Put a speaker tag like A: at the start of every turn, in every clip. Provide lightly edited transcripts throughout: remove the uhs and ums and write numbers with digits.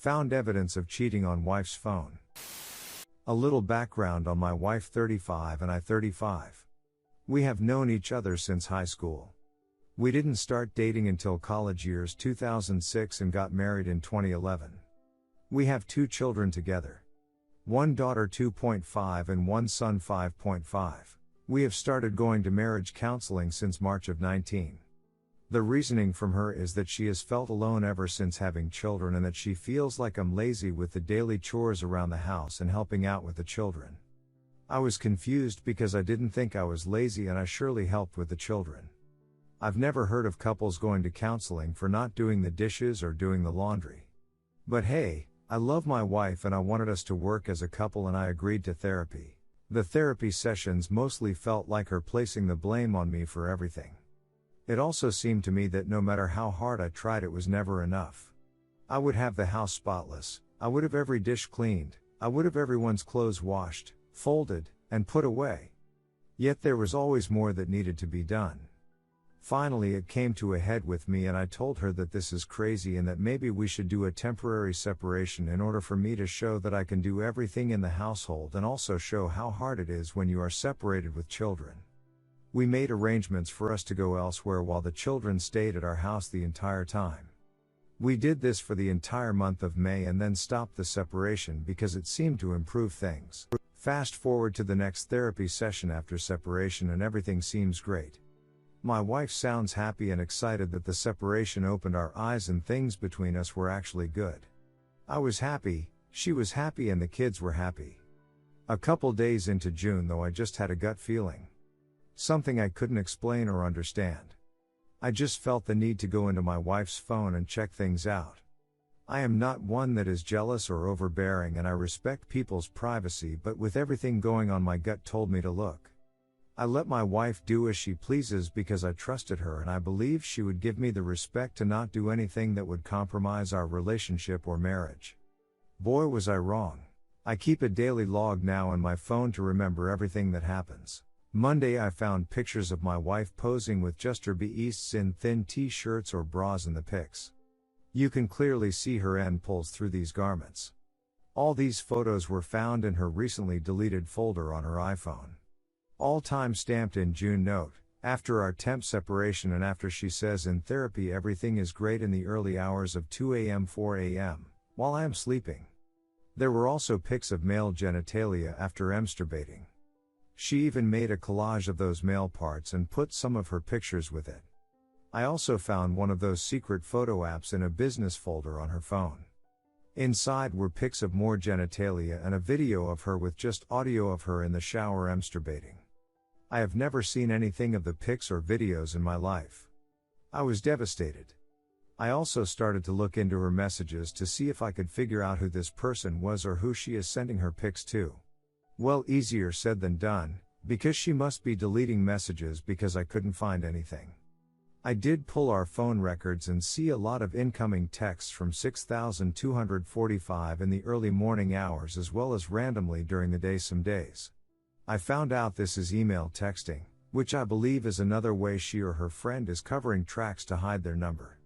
A: Found evidence of cheating on wife's phone. A little background on my wife 35 and I 35. We have known each other since high school. We didn't start dating until college years 2006 and got married in 2011. We have 2 children together. One daughter 2.5 and one son 5.5. We have started going to marriage counseling since March of 19. The reasoning from her is that she has felt alone ever since having children and that she feels like I'm lazy with the daily chores around the house and helping out with the children. I was confused because I didn't think I was lazy and I surely helped with the children. I've never heard of couples going to counseling for not doing the dishes or doing the laundry. But hey, I love my wife and I wanted us to work as a couple and I agreed to therapy. The therapy sessions mostly felt like her placing the blame on me for everything. It also seemed to me that no matter how hard I tried, it was never enough. I would have the house spotless, I would have every dish cleaned, I would have everyone's clothes washed, folded, and put away. Yet there was always more that needed to be done. Finally it came to a head with me and I told her that this is crazy and that maybe we should do a temporary separation in order for me to show that I can do everything in the household and also show how hard it is when you are separated with children. We made arrangements for us to go elsewhere while the children stayed at our house the entire time. We did this for the entire month of May and then stopped the separation because it seemed to improve things. Fast forward to the next therapy session after separation and everything seems great. My wife sounds happy and excited that the separation opened our eyes and things between us were actually good. I was happy, she was happy and the kids were happy. A couple days into June though I just had a gut feeling. Something I couldn't explain or understand. I just felt the need to go into my wife's phone and check things out. I am not one that is jealous or overbearing and I respect people's privacy, but with everything going on my gut told me to look. I let my wife do as she pleases because I trusted her and I believed she would give me the respect to not do anything that would compromise our relationship or marriage. Boy was I wrong. I keep a daily log now on my phone to remember everything that happens. Monday I found pictures of my wife posing with just her beasts in thin t-shirts or bras in the pics. You can clearly see her end pulls through these garments. All these photos were found in her recently deleted folder on her iPhone. All time stamped in June. Note, after our temp separation and after she says in therapy everything is great in the early hours of 2 a.m. 4 a.m. while I am sleeping. There were also pics of male genitalia after masturbating. She even made a collage of those male parts and put some of her pictures with it. I also found one of those secret photo apps in a business folder on her phone. Inside were pics of more genitalia and a video of her with just audio of her in the shower masturbating. I have never seen anything of the pics or videos in my life. I was devastated. I also started to look into her messages to see if I could figure out who this person was or who she is sending her pics to. Well, easier said than done, because she must be deleting messages because I couldn't find anything. I did pull our phone records and see a lot of incoming texts from 6,245 in the early morning hours as well as randomly during the day some days. I found out this is email texting, which I believe is another way she or her friend is covering tracks to hide their number.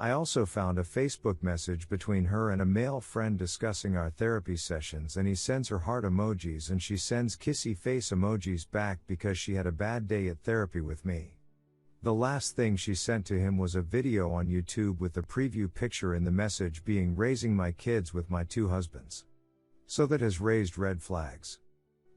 A: I also found a Facebook message between her and a male friend discussing our therapy sessions and he sends her heart emojis and she sends kissy face emojis back because she had a bad day at therapy with me. The last thing she sent to him was a video on YouTube with the preview picture in the message being raising my kids with my 2 husbands. So that has raised red flags.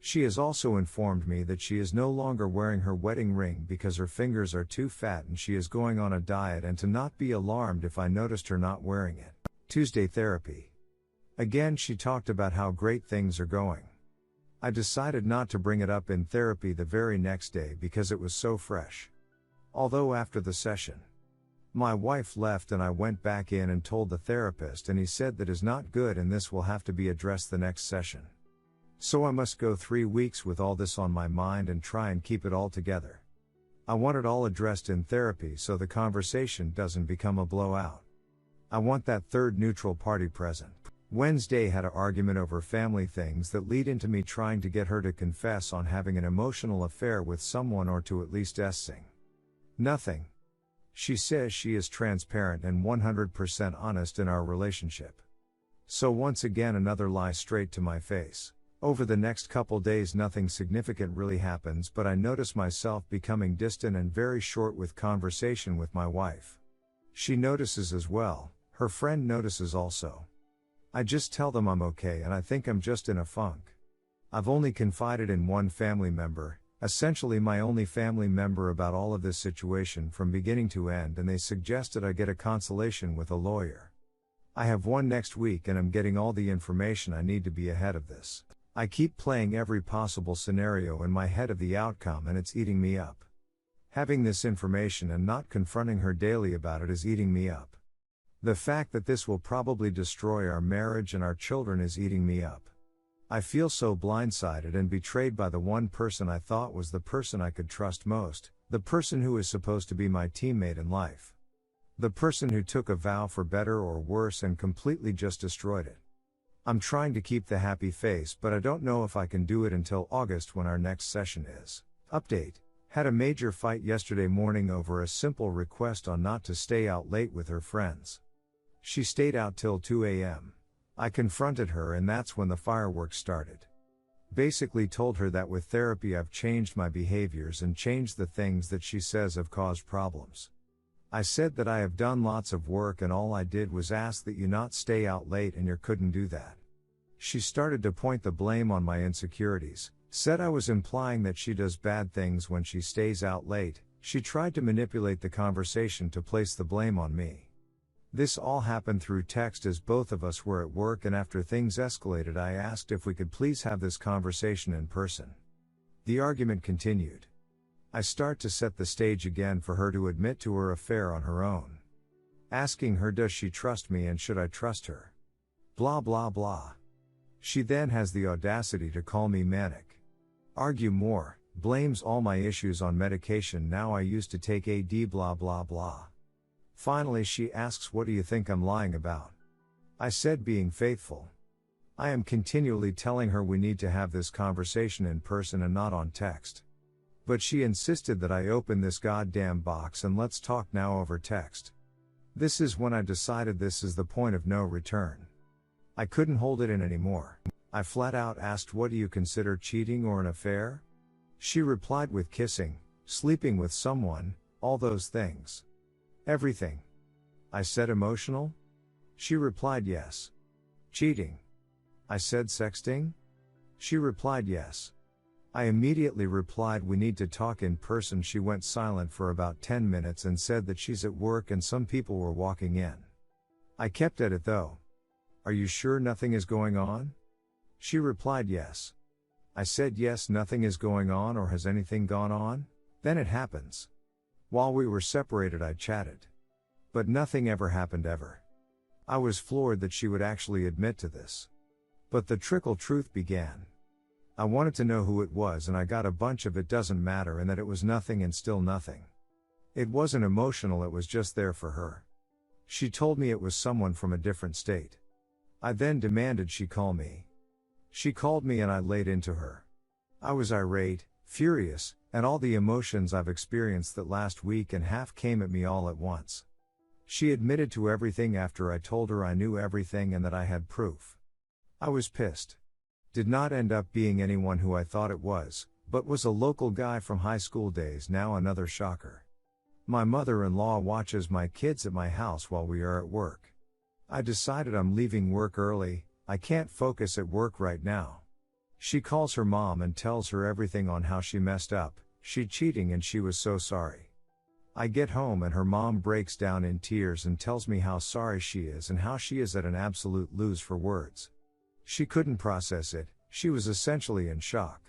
A: She has also informed me that she is no longer wearing her wedding ring because her fingers are too fat and she is going on a diet and to not be alarmed if I noticed her not wearing it. Tuesday therapy. Again she talked about how great things are going. I decided not to bring it up in therapy the very next day because it was so fresh. Although after the session, my wife left and I went back in and told the therapist and he said that is not good and this will have to be addressed the next session. So I must go 3 weeks with all this on my mind and try and keep it all together. I want it all addressed in therapy so the conversation doesn't become a blowout. I want that third neutral party present. Wednesday had an argument over family things that lead into me trying to get her to confess on having an emotional affair with someone or to at least sing. Nothing. She says she is transparent and 100% honest in our relationship. So once again another lie straight to my face. Over the next couple days nothing significant really happens, but I notice myself becoming distant and very short with conversation with my wife. She notices as well, her friend notices also. I just tell them I'm okay and I think I'm just in a funk. I've only confided in one family member, essentially my only family member, about all of this situation from beginning to end, and they suggested I get a consultation with a lawyer. I have one next week and I'm getting all the information I need to be ahead of this. I keep playing every possible scenario in my head of the outcome and it's eating me up. Having this information and not confronting her daily about it is eating me up. The fact that this will probably destroy our marriage and our children is eating me up. I feel so blindsided and betrayed by the one person I thought was the person I could trust most, the person who is supposed to be my teammate in life. The person who took a vow for better or worse and completely just destroyed it. I'm trying to keep the happy face, but I don't know if I can do it until August when our next session is. Update. Had a major fight yesterday morning over a simple request on not to stay out late with her friends. She stayed out till 2 a.m. I confronted her and that's when the fireworks started. Basically told her that with therapy I've changed my behaviors and changed the things that she says have caused problems. I said that I have done lots of work and all I did was ask that you not stay out late and you couldn't do that. She started to point the blame on my insecurities, said I was implying that she does bad things when she stays out late. She tried to manipulate the conversation to place the blame on me. This all happened through text as both of us were at work, and after things escalated I asked if we could please have this conversation in person. The argument continued. I start to set the stage again for her to admit to her affair on her own. Asking her does she trust me and should I trust her? Blah blah blah. She then has the audacity to call me manic. Argue more, blames all my issues on medication now I used to take AD blah blah blah. Finally she asks, what do you think I'm lying about? I said being faithful. I am continually telling her we need to have this conversation in person and not on text. But she insisted that I open this goddamn box and let's talk now over text. This is when I decided this is the point of no return. I couldn't hold it in anymore. I flat out asked, what do you consider cheating or an affair? She replied with kissing, sleeping with someone, all those things. Everything. I said emotional? She replied yes. Cheating. I said sexting? She replied yes. I immediately replied we need to talk in person. She went silent for about 10 minutes and said that she's at work and some people were walking in. I kept at it though. Are you sure nothing is going on? She replied yes. I said yes, nothing is going on, or has anything gone on? Then it happens. While we were separated I chatted. But nothing ever happened ever. I was floored that she would actually admit to this. But the trickle truth began. I wanted to know who it was and I got a bunch of it doesn't matter and that it was nothing and still nothing. It wasn't emotional, it was just there for her. She told me it was someone from a different state. I then demanded she call me. She called me and I laid into her. I was irate, furious, and all the emotions I've experienced that last week and half came at me all at once. She admitted to everything after I told her I knew everything and that I had proof. I was pissed. Did not end up being anyone who I thought it was, but was a local guy from high school days. Now another shocker. My mother-in-law watches my kids at my house while we are at work. I decided I'm leaving work early, I can't focus at work right now. She calls her mom and tells her everything on how she messed up, she cheating and she was so sorry. I get home and her mom breaks down in tears and tells me how sorry she is and how she is at an absolute lose for words. She couldn't process it, she was essentially in shock.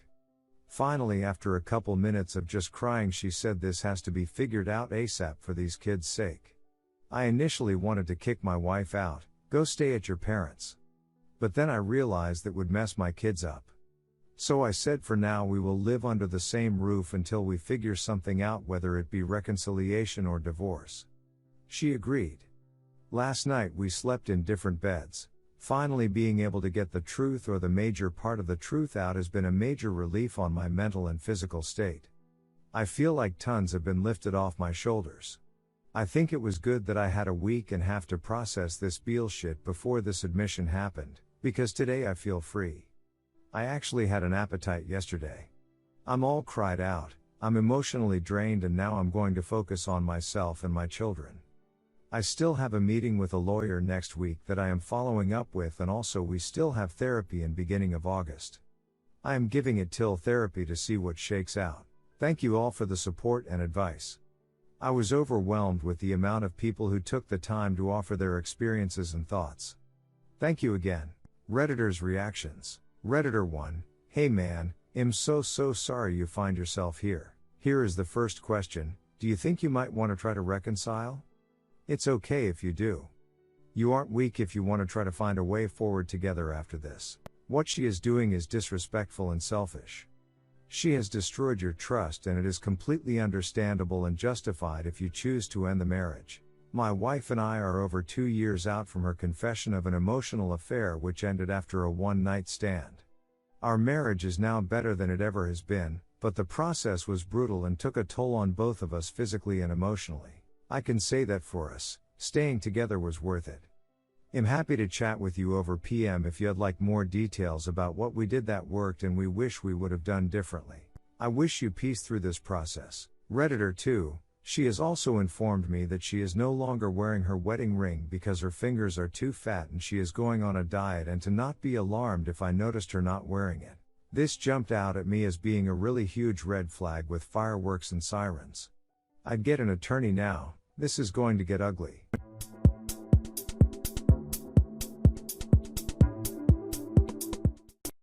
A: Finally, after a couple minutes of just crying, she said this has to be figured out ASAP for these kids' sake. I initially wanted to kick my wife out, go stay at your parents'. But then I realized that would mess my kids up. So I said for now we will live under the same roof until we figure something out, whether it be reconciliation or divorce. She agreed. Last night we slept in different beds. Finally being able to get the truth or the major part of the truth out has been a major relief on my mental and physical state. I feel like tons have been lifted off my shoulders. I think it was good that I had a week and half to process this bullshit before this admission happened, because today I feel free. I actually had an appetite yesterday. I'm all cried out, I'm emotionally drained, and now I'm going to focus on myself and my children. I still have a meeting with a lawyer next week that I am following up with, and also we still have therapy in beginning of August. I am giving it till therapy to see what shakes out. Thank you all for the support and advice. I was overwhelmed with the amount of people who took the time to offer their experiences and thoughts. Thank you again. Redditors' reactions. Redditor 1, hey man, I'm so sorry you find yourself here. Here is the first question, do you think you might want to try to reconcile? It's okay if you do. You aren't weak if you want to try to find a way forward together after this. What she is doing is disrespectful and selfish. She has destroyed your trust, and it is completely understandable and justified if you choose to end the marriage. My wife and I are over 2 years out from her confession of an emotional affair which ended after a one-night stand. Our marriage is now better than it ever has been, but the process was brutal and took a toll on both of us physically and emotionally. I can say that for us, staying together was worth it. I'm happy to chat with you over PM if you'd like more details about what we did that worked and we wish we would have done differently. I wish you peace through this process. Redditor 2, she has also informed me that she is no longer wearing her wedding ring because her fingers are too fat and she is going on a diet, and to not be alarmed if I noticed her not wearing it. This jumped out at me as being a really huge red flag with fireworks and sirens. I'd get an attorney now, this is going to get ugly.